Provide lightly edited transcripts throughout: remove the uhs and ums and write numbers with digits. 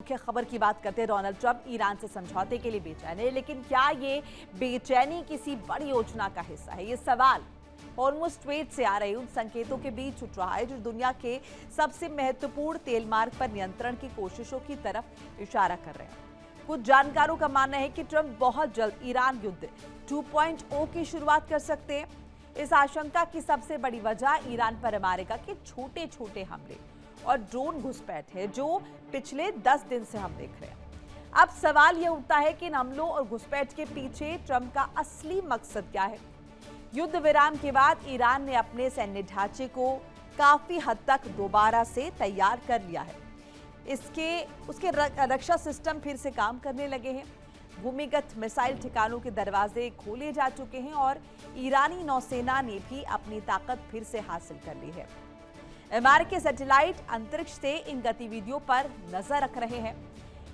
मुख्य खबर की बात करते हैं। डोनाल्ड ट्रंप ईरान से समझौते के लिए बेचैन है, लेकिन क्या ये बेचैनी किसी बड़ी योजना का हिस्सा है? ये सवाल हॉर्मुज़ स्ट्रेट से आ रहे उन संकेतों के बीच उठ रहा है जो दुनिया के सबसे महत्वपूर्ण तेल मार्ग पर नियंत्रण की कोशिशों की तरफ इशारा कर रहे हैं। कुछ जानकारों का मानना है कि ट्रंप बहुत जल्द ईरान युद्ध 2.0 की शुरुआत कर सकते हैं। इस आशंका की सबसे बड़ी वजह ईरान पर अमेरिका के छोटे छोटे हमले और ड्रोन घुसपैठ है जो पिछले 10 दिन से हम देख रहे हैं। अब सवाल यह उठता है कि इन हमलों और घुसपैठ के पीछे ट्रंप का असली मकसद क्या है? युद्ध विराम के बाद ईरान ने अपने सैन्य ढांचे को काफी हद तक दोबारा से तैयार कर लिया है। उसके रक्षा सिस्टम फिर से काम करने लगे हैं। भूमिगत मिसाइल ठिकानों के दरवाजे खोले जा चुके हैं और ईरानी नौसेना ने भी अपनी ताकत फिर से हासिल कर ली है। अमेरिकी सैटेलाइट अंतरिक्ष से इन गतिविधियों पर नजर रख रहे हैं,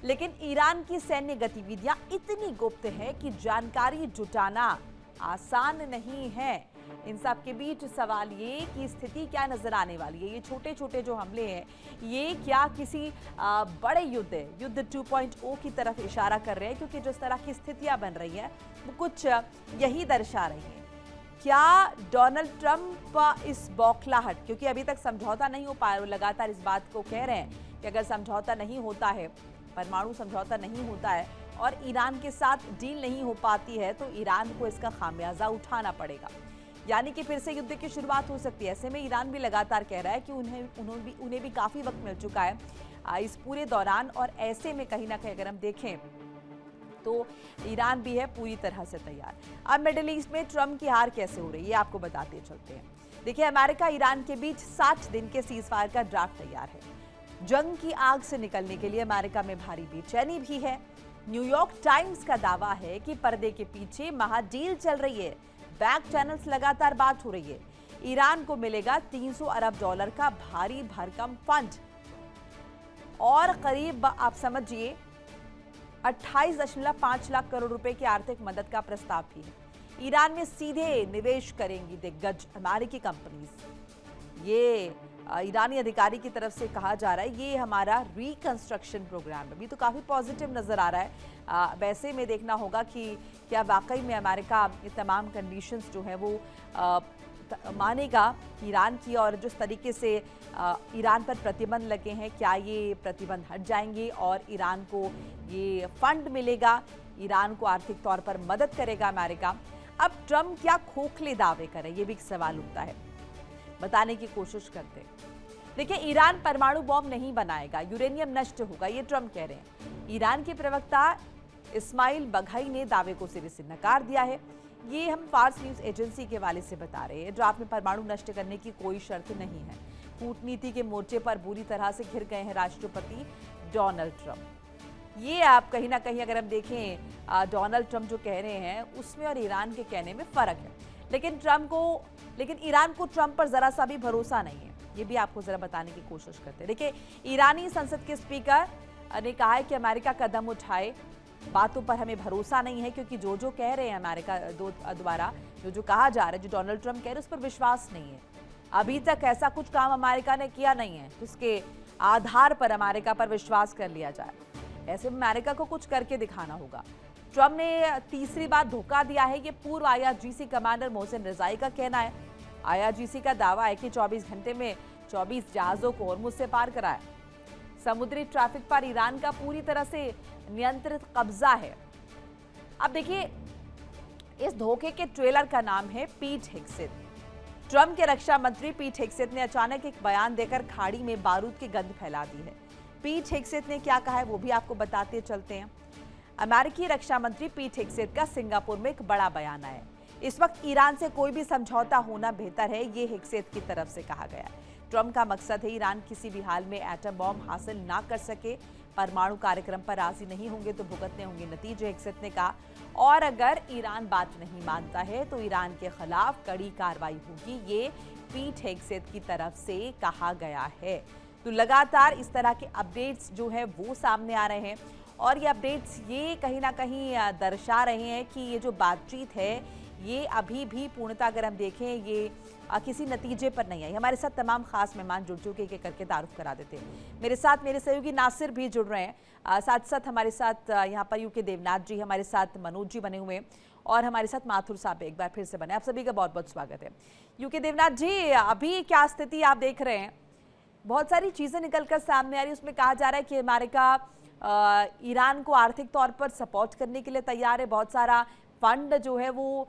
लेकिन ईरान की सैन्य गतिविधियां इतनी गुप्त है कि जानकारी जुटाना आसान नहीं है। इन सब के बीच सवाल ये कि स्थिति क्या नजर आने वाली है। ये छोटे छोटे जो हमले हैं, ये क्या किसी बड़े युद्ध 2.0 की तरफ इशारा कर रहे हैं? क्योंकि जिस तरह की स्थितियां बन रही है वो कुछ यही दर्शा रही है। क्या डोनाल्ड ट्रंप इस बौखलाहट, क्योंकि अभी तक समझौता नहीं हो पाया, वो लगातार इस बात को कह रहे हैं कि अगर समझौता नहीं होता है, परमाणु समझौता नहीं होता है और ईरान के साथ डील नहीं हो पाती है, तो ईरान को इसका खामियाजा उठाना पड़ेगा, यानी कि फिर से युद्ध की शुरुआत हो सकती है। ऐसे में ईरान भी लगातार कह रहा है कि उन्हें भी काफी वक्त मिल चुका है इस पूरे दौरान, और ऐसे में कहीं ना कहीं अगर हम देखें तो ईरान भी है पूरी तरह से तैयार। अब मिडिल ईस्ट में ट्रंप की हार कैसे हो रही है आपको बताते चलते हैं। देखिए, अमेरिका ईरान के बीच 60 दिन के सीजफायर का ड्राफ्ट तैयार है। जंग की आग से निकलने के लिए अमेरिका में भारी बेचैनी भी है। न्यूयॉर्क टाइम्स का दावा है कि पर्दे के पीछे महाडील चल रही है। बैक चैनल्स लगातार बात हो रही है। ईरान को मिलेगा $300 अरब का भारी भरकम फंड और करीब आप समझिए 28.5 लाख करोड़ रुपए की आर्थिक मदद का प्रस्ताव भी है। ईरान में सीधे निवेश करेंगी दिग्गज अमेरिकी कंपनीज। ये ईरानी अधिकारी की तरफ से कहा जा रहा है ये हमारा रिकंस्ट्रक्शन प्रोग्राम है। अभी तो काफी पॉजिटिव नजर आ रहा है। वैसे में देखना होगा कि क्या वाकई में अमेरिका ये तमाम कंडीशंस जो है वो मानेगा ईरान की, और जिस तरीके से ईरान पर प्रतिबंध लगे हैं क्या ये प्रतिबंध हट जाएंगे और ईरान को ये फंड मिलेगा, ईरान को आर्थिक तौर पर मदद करेगा अमेरिका। अब ट्रंप क्या खोखले दावे करे, ये भी एक सवाल उठता है। बताने की कोशिश करते हैं। देखिए, ईरान परमाणु बॉम्ब नहीं बनाएगा, यूरेनियम नष्ट होगा, ये ट्रंप कह रहे हैं। ईरान के प्रवक्ता इस्माइल बघई ने दावे को सिरे से नकार दिया है। ये हम फार्स न्यूज एजेंसी के हवाले से बता रहे हैं। ड्राफ्ट में परमाणु नष्ट करने की कोई शर्त नहीं है। कूटनीति के मोर्चे पर बुरी तरह से घिर गए हैं राष्ट्रपति डोनाल्ड ट्रंप। ये आप कहीं ना कहीं अगर हम देखें डोनाल्ड ट्रंप जो कह रहे हैं उसमें और ईरान के कहने में फर्क है। लेकिन ईरान को ट्रंप पर जरा सा भी भरोसा नहीं है। ये भी आपको जरा बताने की कोशिश करते हैं। देखिए, ईरानी संसद के स्पीकर ने कहा है कि अमेरिका कदम उठाए, बातों पर हमें भरोसा नहीं है, क्योंकि जो कह रहे हैं अमेरिका द्वारा जो कहा जा रहा है, जो डोनाल्ड ट्रंप कह रहे हैं उस पर विश्वास नहीं है। अभी तक ऐसा कुछ काम अमेरिका ने किया नहीं है जिसके आधार पर अमेरिका पर विश्वास कर लिया जाए। ऐसे में अमेरिका को कुछ करके दिखाना होगा। ट्रंप ने तीसरी बार धोखा दिया है, ये पूर्व IRGC कमांडर मोहसिन रजाई का कहना है। IRGC का दावा है कि 24 घंटे में 24 जहाजों को हॉर्मुज़ से पार कराया। समुद्री ट्रैफिक पर ईरान का पूरी तरह से नियंत्रित कब्जा है। अब देखिए, इस धोखे के ट्रेलर का नाम है पीट हेग्सेथ। ट्रंप के रक्षा मंत्री पीट हेग्सेथ ने अचानक एक बयान देकर खाड़ी में बारूद की गंध फैला दी है। पीट हेग्सेथ ने क्या कहा है वो भी आपको बताते चलते हैं। अमेरिकी रक्षा मंत्री पीट हेग्सेथ का सिंगापुर में एक बड़ा बयान आया है। इस वक्त ईरान से कोई भी समझौता होना बेहतर है, ये हेग्सेथ की तरफ से कहा गया है। ट्रंप का मकसद है ईरान किसी भी हाल में एटम बॉम्ब हासिल ना कर सके। परमाणु कार्यक्रम पर राजी नहीं होंगे तो भुगतने होंगे नतीजे, हेग्सेथ ने कहा। और अगर ईरान बात नहीं मानता है तो ईरान के खिलाफ कड़ी कार्रवाई होगी, ये पीट हेग्सेथ की तरफ से कहा गया है। तो लगातार इस तरह के अपडेट्स जो है वो सामने आ रहे हैं, और ये अपडेट्स ये कहीं ना कहीं दर्शा रहे हैं कि ये जो बातचीत है ये अभी भी पूर्णतः अगर हम देखें ये किसी नतीजे पर नहीं आई। हमारे साथ तमाम खास मेहमान जुड़ चुके के करके तारुफ करा देते हैं। मेरे साथ मेरे सहयोगी नासिर भी जुड़ रहे हैं, साथ साथ हमारे साथ यहाँ पर यूके देवनाथ जी, हमारे साथ मनोज जी बने हुए हैं और हमारे साथ माथुर साहब एक बार फिर से बने। आप सभी का बहुत बहुत स्वागत है। यूके देवनाथ जी, अभी क्या स्थिति आप देख रहे हैं? बहुत सारी चीज़ें निकलकर सामने आ रही है, उसमें कहा जा रहा है कि अमेरिका ईरान को आर्थिक तौर पर सपोर्ट करने के लिए तैयार है। बहुत सारा फंड जो है वो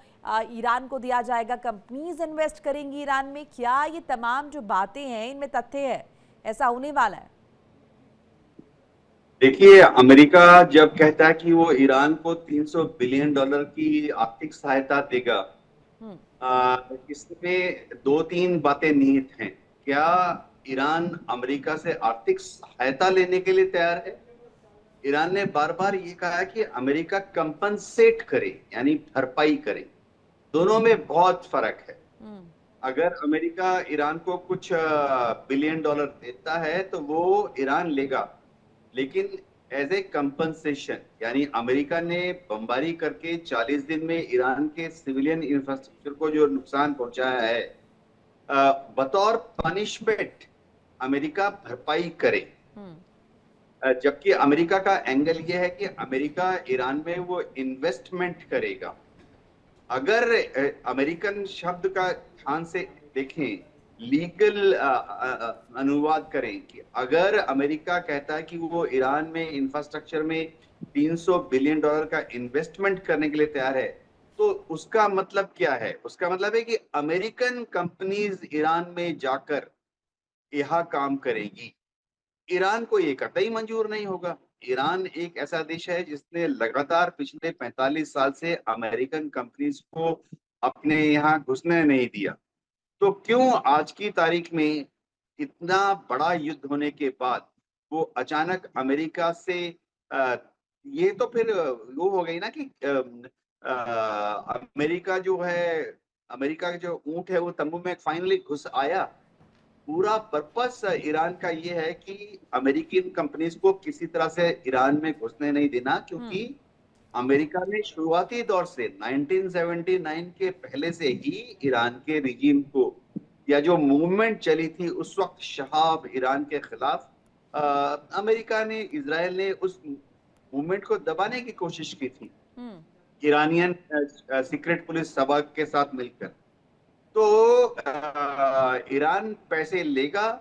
ईरान को दिया जाएगा, कंपनीज इन्वेस्ट करेंगी ईरान में। क्या ये तमाम जो बातें हैं इनमें तथ्य है, ऐसा होने वाला है? देखिए, अमेरिका जब कहता है कि वो ईरान को $300 बिलियन की आर्थिक सहायता देगा, इसमें दो तीन बातें निहित हैं। क्या ईरान अमेरिका से आर्थिक सहायता लेने के लिए तैयार है? ईरान ने बार बार ये कहा है कि अमेरिका कंपनसेट करे, यानी भरपाई करे। दोनों में बहुत फर्क है। अगर अमेरिका ईरान को कुछ बिलियन डॉलर देता है तो वो ईरान लेगा, लेकिन एज ए कंपनसेशन, यानी अमेरिका ने बमबारी करके 40 दिन में ईरान के सिविलियन इंफ्रास्ट्रक्चर को जो नुकसान पहुंचाया है, बतौर पनिशमेंट अमेरिका भरपाई करे। जबकि अमेरिका का एंगल ये है कि अमेरिका ईरान में वो इन्वेस्टमेंट करेगा। अगर अमेरिकन शब्द का ध्यान से देखें, लीगल अनुवाद करें कि अगर अमेरिका कहता है कि वो ईरान में इंफ्रास्ट्रक्चर में $300 बिलियन का इन्वेस्टमेंट करने के लिए तैयार है, तो उसका मतलब क्या है? उसका मतलब है कि अमेरिकन कंपनीज ईरान में जाकर यहाँ काम करेंगी। ईरान को ये कतई मंजूर नहीं होगा। ईरान एक ऐसा देश है जिसने लगातार पिछले 45 साल से अमेरिकन कंपनीज को अपने यहाँ घुसने नहीं दिया। तो क्यों आज की तारीख में इतना बड़ा युद्ध होने के बाद वो अचानक अमेरिका से ये तो फिर वो हो गई ना कि अमेरिका जो है, अमेरिका का जो ऊंट है वो तंबू में फाइनली घुस आया। पूरा पर्पस ईरान का ये है कि अमेरिकन कंपनीज को किसी तरह से ईरान में घुसने नहीं देना, क्योंकि अमेरिका ने शुरुआती दौर से 1979 के पहले से ही ईरान के रिजीम को, या जो मूवमेंट चली थी उस वक्त शहाब ईरान के खिलाफ, अमेरिका ने, इजराइल ने उस मूवमेंट को दबाने की कोशिश की थी ईरानियन सीक्रेट पुलिस सभा के साथ मिलकर। तो ईरान पैसे लेगा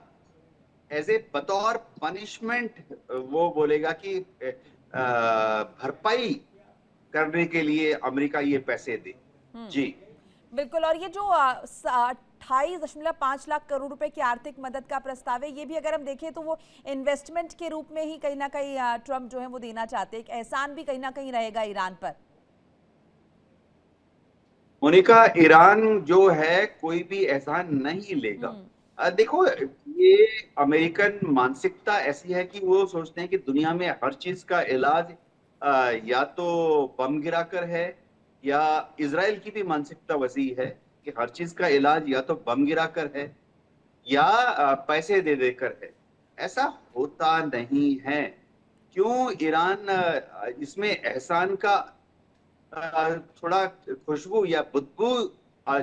एज ए बतौर पनिशमेंट, वो बोलेगा कि भरपाई करने के लिए अमेरिका ये पैसे दे। जी बिल्कुल। और ये जो 28.5 लाख करोड़ रुपए की आर्थिक मदद का प्रस्ताव है, ये भी अगर हम देखें तो वो इन्वेस्टमेंट के रूप में ही कहीं ना कहीं ट्रंप जो है वो देना चाहते हैं। एक एहसान भी कहीं ना कहीं रहेगा ईरान पर। मोनिका, ईरान जो है कोई भी एहसान नहीं लेगा। देखो, ये अमेरिकन मानसिकता ऐसी है कि वो सोचते हैं कि दुनिया में हर चीज का इलाज या तो बम गिराकर है, या इजराइल की भी मानसिकता वैसी है कि हर चीज का इलाज या तो बम गिराकर है या पैसे दे देकर है। ऐसा होता नहीं है। क्यों ईरान इसमें एहसान का थोड़ा खुशबू या बदबू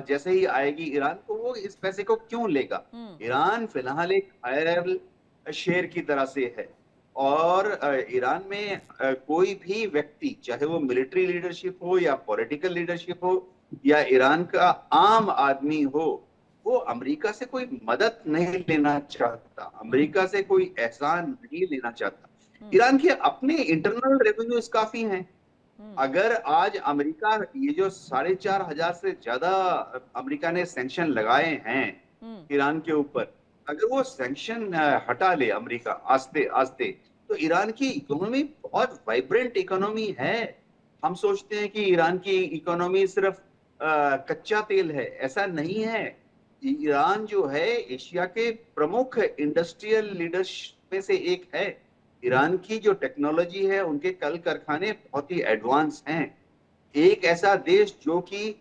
जैसे ही आएगी ईरान को, वो इस पैसे को क्यों लेगा? ईरान फिलहाल एक हायर शेर की तरह से है, और ईरान में कोई भी व्यक्ति, चाहे वो मिलिट्री लीडरशिप हो या पॉलिटिकल लीडरशिप हो या ईरान का आम आदमी हो, वो अमेरिका से कोई मदद नहीं लेना चाहता, अमेरिका से कोई एहसान नहीं लेना चाहता। ईरान के अपने इंटरनल रेवेन्यूज काफी हैं। अगर आज अमेरिका, ये जो 4,500 से ज्यादा अमेरिका ने सैंक्शन लगाए हैं ईरान के ऊपर, अगर वो सैंक्शन हटा ले अमेरिका आस्ते आस्ते, तो ईरान की इकोनॉमी बहुत वाइब्रेंट इकोनॉमी है। हम सोचते हैं कि ईरान की इकोनॉमी सिर्फ कच्चा तेल है, ऐसा नहीं है। ईरान जो है एशिया के प्रमुख इंडस्ट्रियल लीडर्स में से एक है। ईरान की जो टेक्नोलॉजी है, उनके कल कारखाने बहुत ही एडवांस हैं। एक ऐसा देश जो कि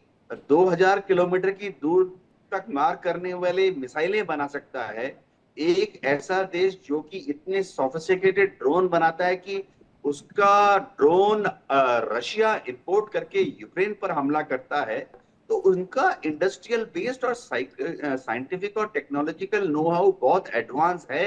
2000 किलोमीटर की दूर तक मार करने वाले मिसाइलें बना सकता है, एक ऐसा देश जो कि इतने सोफिस्टिकेटेड ड्रोन बनाता है कि उसका ड्रोन रशिया इंपोर्ट करके यूक्रेन पर हमला करता है, तो उनका इंडस्ट्रियल बेस्ड और साइंटिफिक और टेक्नोलॉजिकल नो हाउ बहुत एडवांस है।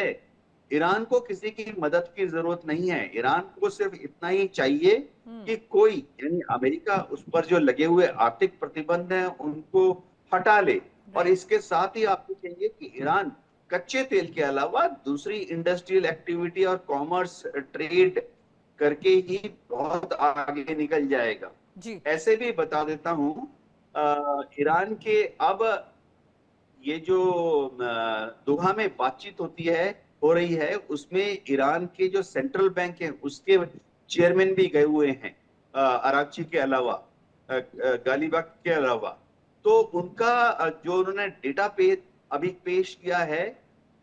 ईरान को किसी की मदद की जरूरत नहीं है। ईरान को सिर्फ इतना ही चाहिए कि कोई, यानी अमेरिका, उस पर जो लगे हुए आर्थिक प्रतिबंध हैं उनको हटा ले। और राइट। इसके साथ ही आप देखेंगे कि ईरान कच्चे तेल के अलावा दूसरी इंडस्ट्रियल एक्टिविटी और कॉमर्स ट्रेड करके ही बहुत आगे निकल जाएगा। जी। ऐसे भी बता देता हूं, ईरान के अब ये जो दोहा में बातचीत हो रही है, उसमें ईरान के जो सेंट्रल बैंक है उसके चेयरमैन भी गए हुए हैं, अरागची के अलावा, गालिबाफ के अलावा। तो उनका जो उन्होंने डेटा अभी पेश किया है,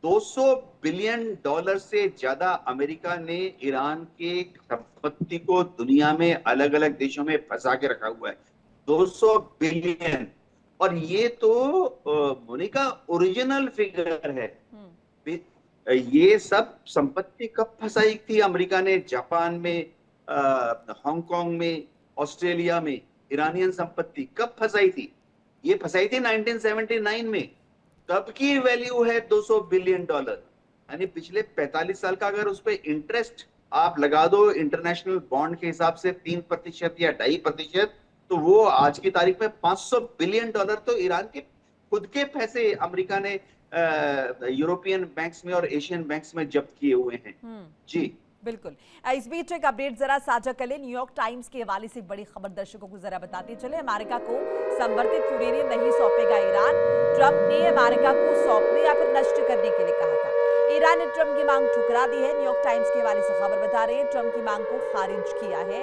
200 बिलियन डॉलर से ज्यादा अमेरिका ने ईरान के संपत्ति को दुनिया में अलग अलग देशों में फंसा के रखा हुआ है। 200 बिलियन। और ये तो मोनिका ओरिजिनल फिगर है। ये सब संपत्ति कब फंसाई थी अमेरिका ने? जापान में, हांगकांग में, ऑस्ट्रेलिया में ईरानियन संपत्ति कब फंसाई थी? ये फंसाई थी 1979 में। तब की वैल्यू है 200 बिलियन डॉलर। यानी पिछले 45 साल का अगर उस पर इंटरेस्ट आप लगा दो इंटरनेशनल बॉन्ड के हिसाब से 3% या 2.5%, तो वो आज की तारीख में 500 बिलियन डॉलर तो ईरान के खुद के पैसे अमेरिका ने यूरोपियन बैंक्स में और एशियन बैंक्स में जब्त किए हुए हैं। जी बिल्कुल। इस बीच एक अपडेट जरा साझा कर ले। न्यूयॉर्क टाइम्स के हवाले से बड़ी खबर दर्शकों को जरा बताते चले। अमेरिका को संवर्धित यूरेनियम नहीं सौंपेगा ईरान। ट्रंप ने अमेरिका को सौंपने या फिर नष्ट करने के लिए कहा था। ईरान ने ट्रंप की मांग ठुकरा दी है। न्यूयॉर्क टाइम्स के हवाले से खबर बता रही है, ट्रंप की मांग को खारिज किया है।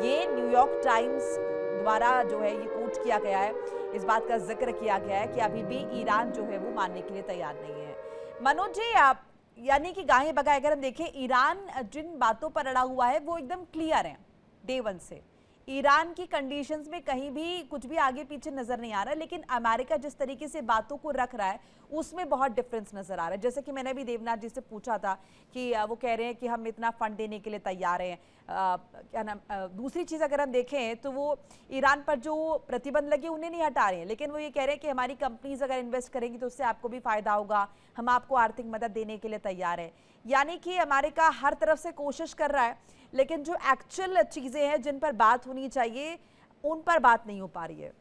ये न्यूयॉर्क टाइम्स द्वारा जो है ये कोट किया गया है। इस बात का जिक्र किया गया है कि अभी भी ईरान जो है वो मानने के लिए तैयार नहीं है। मनोज जी, आप यानी कि गाहे बगाए अगर हम देखें, ईरान जिन बातों पर अड़ा हुआ है वो एकदम क्लियर है डे वन से। ईरान की कंडीशंस में कहीं भी कुछ भी आगे पीछे नजर नहीं आ रहा, लेकिन अमेरिका जिस तरीके से बातों को रख रहा है उसमें बहुत डिफरेंस नजर आ रहा है। जैसे कि मैंने भी देवनाथ जी से पूछा था कि वो कह रहे हैं कि हम इतना फंड देने के लिए तैयार हैं। क्या नाम, दूसरी चीज अगर हम देखें तो वो ईरान पर जो प्रतिबंध लगे उन्हें नहीं हटा रहे हैं, लेकिन वो ये कह रहे हैं कि हमारी कंपनीज अगर इन्वेस्ट करेंगी तो उससे आपको भी फायदा होगा, हम आपको आर्थिक मदद देने के लिए तैयार है। यानी कि अमेरिका हर तरफ से कोशिश कर रहा है, लेकिन जो एक्चुअल चीजें हैं जिन पर बात होनी चाहिए उन पर बात नहीं हो पा रही है।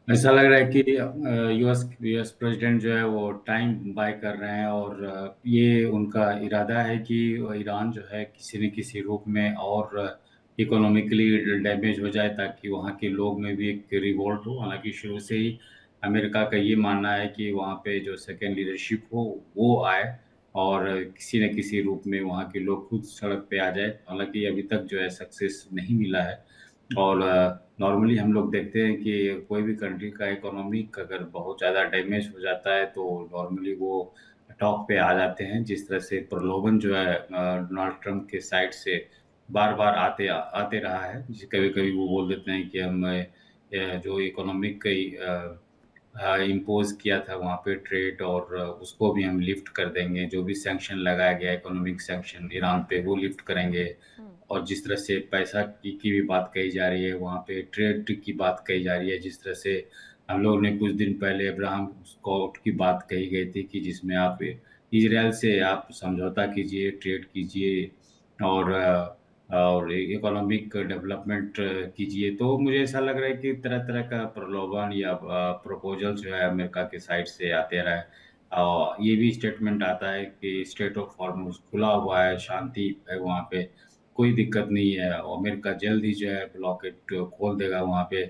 ऐसा लग रहा है कि यूएस प्रेसिडेंट जो है वो टाइम बाय कर रहे हैं, और ये उनका इरादा है कि ईरान जो है किसी न किसी रूप में और इकोनॉमिकली डैमेज हो जाए, ताकि वहाँ के लोग में भी एक रिवोल्ट हो। हालांकि शुरू से ही अमेरिका का ये मानना है कि वहाँ पे जो सेकेंड लीडरशिप हो वो आए और किसी न किसी रूप में वहाँ के लोग खुद सड़क पे आ जाए। हालांकि अभी तक जो है सक्सेस नहीं मिला है। और नॉर्मली हम लोग देखते हैं कि कोई भी कंट्री का इकोनॉमिक अगर बहुत ज़्यादा डैमेज हो जाता है तो नॉर्मली वो टॉप पे आ जाते हैं। जिस तरह से प्रलोभन जो है डोनाल्ड ट्रंप के साइड से बार बार आते रहा है। कभी कभी वो बोल देते हैं कि हम जो इकोनॉमिक इम्पोज किया था वहाँ पे ट्रेड, और उसको भी हम लिफ्ट कर देंगे। जो भी सैंक्शन लगाया गया इकोनॉमिक सैंक्शन ईरान पे वो लिफ्ट करेंगे। और जिस तरह से पैसा की भी बात कही जा रही है, वहाँ पे ट्रेड की बात कही जा रही है। जिस तरह से हम लोग ने कुछ दिन पहले अब्राहम स्कॉट की बात कही गई थी कि जिसमें आप इजराइल से आप समझौता कीजिए, ट्रेड कीजिए और इकोनॉमिक डेवलपमेंट कीजिए। तो मुझे ऐसा लग रहा है कि तरह तरह का प्रलोभन या प्रपोजल जो है अमेरिका के साइड से आते रहा है। और ये भी स्टेटमेंट आता है कि स्टेट ऑफ हॉर्मुज खुला हुआ है, शांति है वहाँ पे, कोई दिक्कत नहीं है। और अमेरिका जल्द ही जो है ब्लॉकेट खोल देगा वहाँ पे।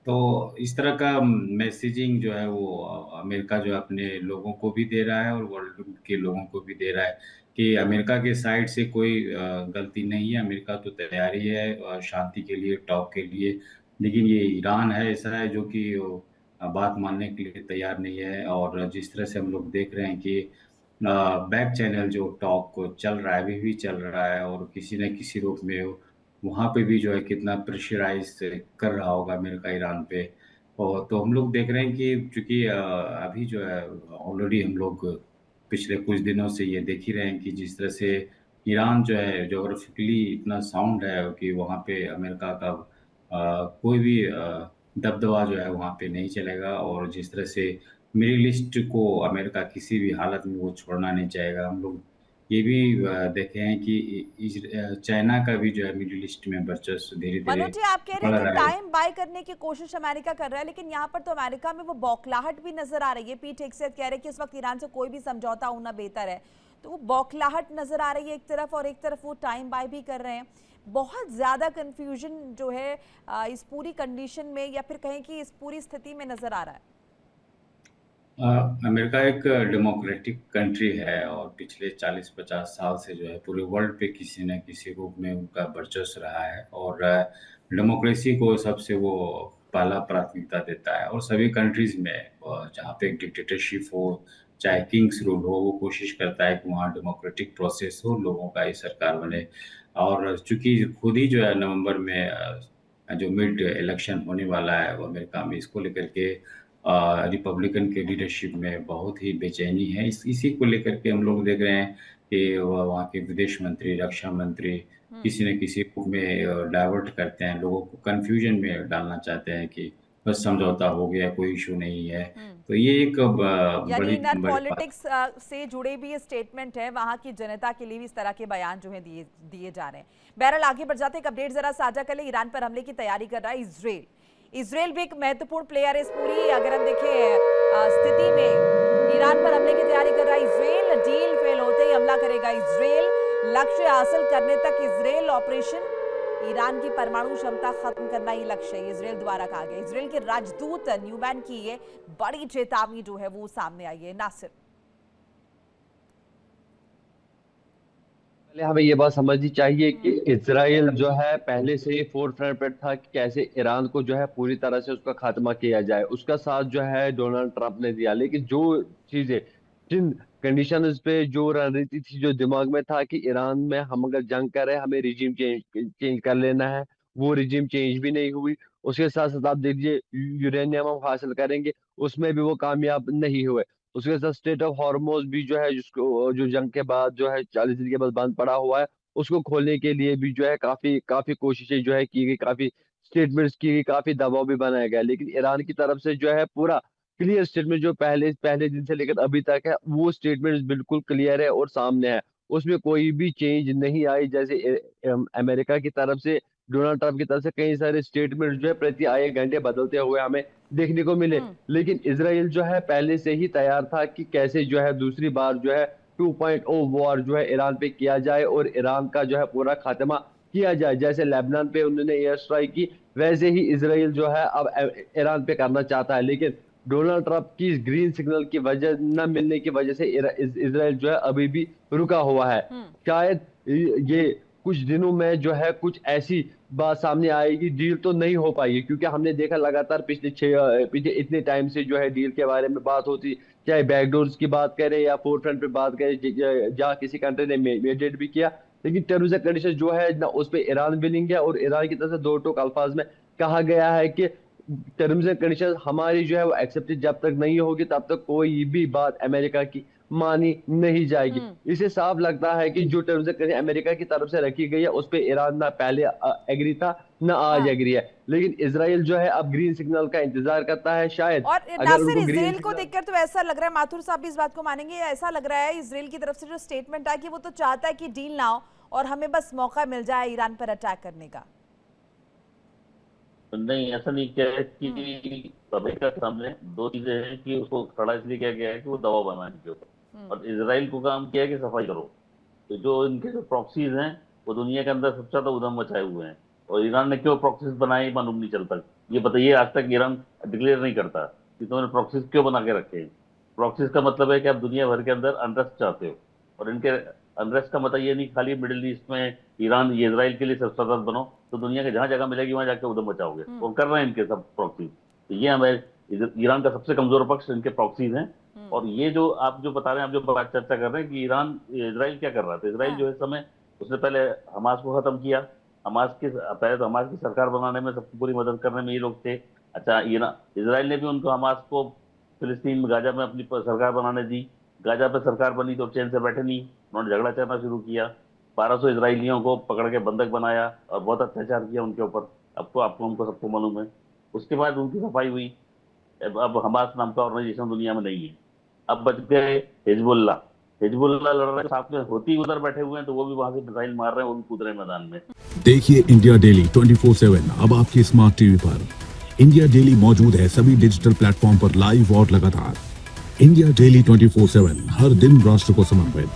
तो इस तरह का मैसेजिंग जो है वो अमेरिका जो है अपने लोगों को भी दे रहा है और वर्ल्ड के लोगों को भी दे रहा है कि अमेरिका के साइड से कोई गलती नहीं है। अमेरिका तो तैयारी है शांति के लिए, टॉक के लिए। लेकिन ये ईरान है ऐसा है जो कि बात मानने के लिए तैयार नहीं है। और जिस तरह से हम लोग देख रहे हैं कि बैक चैनल जो टॉक चल रहा है अभी भी चल रहा है, और किसी न किसी रूप में वहाँ पे भी जो है कितना प्रेशराइज कर रहा होगा अमेरिका ईरान पे। और तो हम लोग देख रहे हैं कि चूंकि अभी जो है ऑलरेडी हम लोग पिछले कुछ दिनों से ये देख ही रहे हैं कि जिस तरह से ईरान जो है जोग्राफिकली इतना साउंड है कि वहाँ पे अमेरिका का कोई भी दबदबा जो है वहाँ पे नहीं चलेगा, और जिस तरह से मिडिल ईस्ट को अमेरिका किसी भी हालत में वो छोड़ना नहीं चाहेगा। हम लोग ये भी देखे हैं कि चाइना का भी जो है मिडिल ईस्ट में वर्चस्व धीरे धीरे मनोज जी, आप कह रहे बढ़ हैं कि रहा है। टाइम बाय करने की कोशिश अमेरिका कर रहा है, लेकिन यहाँ पर तो अमेरिका में वो बौखलाहट भी नजर आ रही है। पीठ एक से कह रहे हैं कि इस वक्त ईरान से कोई भी समझौता होना बेहतर है, तो वो बौखलाहट नजर आ रही है एक तरफ, और एक तरफ वो टाइम बाय भी कर रहे हैं। बहुत ज्यादा कंफ्यूजन जो है इस पूरी कंडीशन में, या फिर कहें कि इस पूरी स्थिति में नजर आ रहा है। अमेरिका एक डेमोक्रेटिक कंट्री है, और पिछले 40-50 साल से जो है पूरे वर्ल्ड पे किसी न किसी रूप में उनका वर्चस्व रहा है, और डेमोक्रेसी को सबसे वो पहला प्राथमिकता देता है। और सभी कंट्रीज में जहाँ पे डिक्टेटरशिप हो, चाहे किंग्स रूल हो, वो कोशिश करता है कि वहाँ डेमोक्रेटिक प्रोसेस हो, लोगों का ही सरकार बने। और चूंकि खुद ही जो है नवंबर में जो मिड इलेक्शन होने वाला है वो अमेरिका में, इसको लेकर के रिपब्लिकन के लीडरशिप में बहुत ही बेचैनी है। इसी को लेकर के हम लोग देख रहे हैं कि वहाँ के विदेश मंत्री, रक्षा मंत्री किसी न किसी रूप में डाइवर्ट करते हैं, लोगों को कंफ्यूजन में डालना चाहते हैं कि बस समझौता हो गया, कोई इशू नहीं है। तो ये एक यानी बड़ी इनर बड़ी बात। पॉलिटिक्स से जुड़े भी ये स्टेटमेंट है, वहां की जनता के लिए भी इस तरह के बयान जो है दिए दिए जा रहे हैं। बहरहाल आगे बढ़ जाते हैं, एक अपडेट जरा साझा कर ले। ईरान पर हमले की तैयारी कर रहा है इजराइल। इजराइल भी एक महत्वपूर्ण प्लेयर है इस पूरी, अगर हम देखें स्थिति में, ईरान पर हमले की तैयारी कर रहा है इजराइल। डील फेल होते ही हमला करेगा इजराइल। लक्ष्य हासिल करने तक इजराइल ऑपरेशन, ईरान की परमाणु क्षमता खत्म करना ही लक्ष्य है, इजराइल द्वारा कहा गया। इजराइल के राजदूत न्यूमैन की ये बड़ी चेतावनी जो है वो सामने आई है। नासिर, पहले हमें ये बात समझनी चाहिए कि इसराइल जो है पहले से ही फोर फ्रंट पर था कि कैसे ईरान को जो है पूरी तरह से उसका खात्मा किया जाए। उसका साथ जो है डोनाल्ड ट्रंप ने दिया, लेकिन जो चीजें, जिन कंडीशंस पे जो रणनीति थी जो दिमाग में था कि ईरान में हम अगर जंग करें हमें रिजीम चेंज चेंज कर लेना है, वो रिजीम चेंज भी नहीं हुई। उसके साथ साथ आप देखिए यूरेनियम हम हासिल करेंगे, उसमें भी वो कामयाब नहीं हुए। उसके साथ स्टेट ऑफ हॉर्मोज भी जो है जिसको जो जंग के बाद जो है 40 दिन के बाद बंद पड़ा हुआ है, उसको खोलने के लिए भी जो है काफी काफी कोशिशें जो है की गई, काफी स्टेटमेंट्स की गई, काफी दबाव भी बनाया गया। लेकिन ईरान की तरफ से जो है पूरा क्लियर स्टेटमेंट जो पहले पहले दिन से लेकर अभी तक है, वो स्टेटमेंट बिल्कुल क्लियर है और सामने है। उसमें कोई भी चेंज नहीं आई। जैसे अमेरिका की तरफ से, डोनाल्ड ट्रंप की तरफ से कई सारे स्टेटमेंट जो है प्रति आए घंटे बदलते हुए हमें देखने को मिले। लेकिन इसराइल जो है पहले से ही तैयार था कि कैसे जो है दूसरी बार जो है 2.0 वॉर जो है ईरान पे किया जाए और ईरान का जो है पूरा खात्मा किया जाए। जैसे लेबनान पे उन्होंने एयर स्ट्राइक की, वैसे ही इसराइल जो है अब ईरान पे करना चाहता है। लेकिन डोनाल्ड ट्रंप की ग्रीन सिग्नल की वजह न मिलने की वजह से इसराइल जो है अभी भी रुका हुआ है। शायद ये कुछ दिनों में जो है कुछ ऐसी बात सामने आएगी, डील तो नहीं हो पाएगी, क्योंकि हमने देखा लगातार पिछले इतने टाइम से जो है डील के बारे में बात होती, चाहे बैकडोर्स की बात करें या फोर फ्रंट पे बात करें, जहाँ किसी कंट्री ने मेडिएट भी किया। लेकिन टर्म्स एंड कंडीशन जो है ना, उस पर ईरान विलिंग है, और ईरान की तरफ से दो टोक अल्फाज में कहा गया है कि टर्म्स एंड कंडीशन हमारी जो है वो एक्सेप्टेड जब तक नहीं होगी तब तक कोई भी बात अमेरिका की मानी नहीं जाएगी। इसे साफ लगता है कि जो टर्म्स एंड कंडीशन अमेरिका की तरफ से रखी गई है उस पे ईरान ना पहले एग्री था ना आज एग्री है। लेकिन इसराइल जो है अब ग्रीन सिग्नल का इंतजार करता है। शायद और अगर नासिर, उनको ग्रीन इजराइल को देखकर तो ऐसा लग रहा है, माथुर साहब भी इस बात को मानेंगे, ऐसा लग रहा है इजराइल की तरफ से जो स्टेटमेंट है कि वो तो चाहता है कि डील ना हो और हमें बस मौका मिल जाए ईरान पर अटैक करने का। नहीं, ऐसा नहीं किया है कि अमेरिका के सामने दो चीजें हैं कि उसको खड़ा इसलिए किया गया है कि वो दबाव बनाए इनके ऊपर, और इसराइल को काम किया है कि सफाई करो। तो जो इनके जो प्रॉक्सीज हैं वो दुनिया के अंदर सबसे ज्यादा उधम मचाए हुए हैं, और ईरान ने क्यों प्रॉक्सीज बनाए मालूम नहीं चलता। ये बताइए, आज तक ईरान डिक्लेयर नहीं करता कि तुमने प्रॉक्सीज क्यों बना के रखे हैं। प्रॉक्सीज का मतलब है कि आप दुनिया भर के अंदर अनरेस्ट चाहते हो, और इनके अनरेस्ट का मतलब ये नहीं खाली मिडिल ईस्ट में ईरान ये इसराइल के लिए सरसरद बनो, तो दुनिया के जहां जगह मिलेगी वहां जाके उधम मचाओगे। वो कर रहे हैं इनके सब प्रॉक्सीज। तो ये हमें ईरान का सबसे कमजोर पक्ष इनके प्रॉक्सीज हैं। और ये जो आप जो बता रहे हैं, आप जो बात चर्चा कर रहे हैं कि ईरान इसराइल क्या कर रहा था, इसराइल जो है समय उसने पहले हमास को खत्म किया। पहले तो हमास की सरकार बनाने में सबकी पूरी मदद करने में ये लोग थे। अच्छा, इसराइल ने भी उनको हमास को फिलिस्तीन में गाजा में अपनी सरकार बनाने दी। गाजा पे सरकार बनी तो चैन से बैठे नहीं, उन्होंने झगड़ा करना शुरू किया। 1200 इसराइलियों को पकड़ के बंधक बनाया और बहुत अत्याचार किया उनके ऊपर। अब तो आपको हमको सबको मालूम है। उसके बाद उनकी सफाई हुई। अब हमास नाम का ऑर्गेनाइजेशन दुनिया में नहीं है। अब बच गए हिजबुल्लाह लड़ रहे साथ में, होती उधर बैठे हुए हैं, तो वो भी वहां से मिसाइल मार रहे हैं, वो भी कूद रहे हैं मैदान में। देखिए इंडिया डेली 24/7 अब आपके स्मार्ट टीवी पर। इंडिया डेली मौजूद है सभी डिजिटल प्लेटफॉर्म पर लाइव और लगातार। इंडिया डेली 24/7 हर दिन राष्ट्र को समर्पित।